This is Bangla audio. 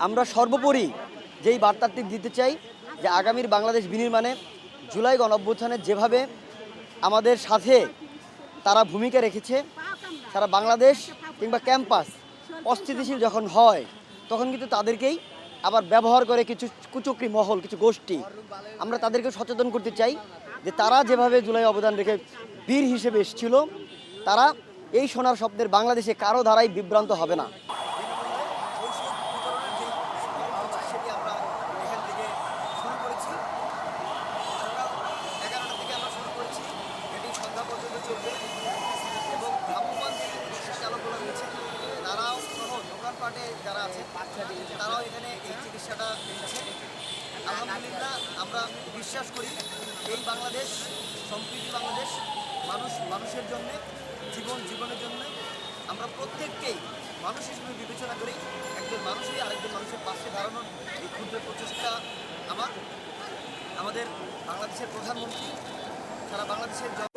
আমরা সর্বোপরি যেই বার্তাটি দিতে চাই যে আগামীর বাংলাদেশ বিনির্মাণে জুলাই গণঅভ্যুত্থানে যেভাবে আমাদের সাথে তারা ভূমিকা রেখেছে, সারা বাংলাদেশ কিংবা ক্যাম্পাস অস্থিতিশীল যখন হয় তখন কিন্তু তাদেরকেই আবার ব্যবহার করে কিছু কুচক্রী মহল, কিছু গোষ্ঠী। আমরা তাদেরকে সচেতন করতে চাই যে তারা যেভাবে জুলাই অবদান রেখে বীর হিসেবে এসেছিল, তারা এই সোনার স্বপ্নের বাংলাদেশে কারো দ্বারাই বিভ্রান্ত হবে না। দোকানপাটে যারা আছে তারাও এখানে এই চিকিৎসাটা দিচ্ছে। আলহামদুলিল্লাহ, আমরা বিশ্বাস করি এই বাংলাদেশ সম্প্রীতি বাংলাদেশ, মানুষের জন্যে, জীবনের জন্য। আমরা প্রত্যেককেই মানুষ হিসেবে বিবেচনা করি, একজন মানুষই আরেকজন মানুষের পাশে দাঁড়ানোর এই ক্ষুদ্র প্রচেষ্টা আমাদের বাংলাদেশের প্রধানমন্ত্রী সারা বাংলাদেশের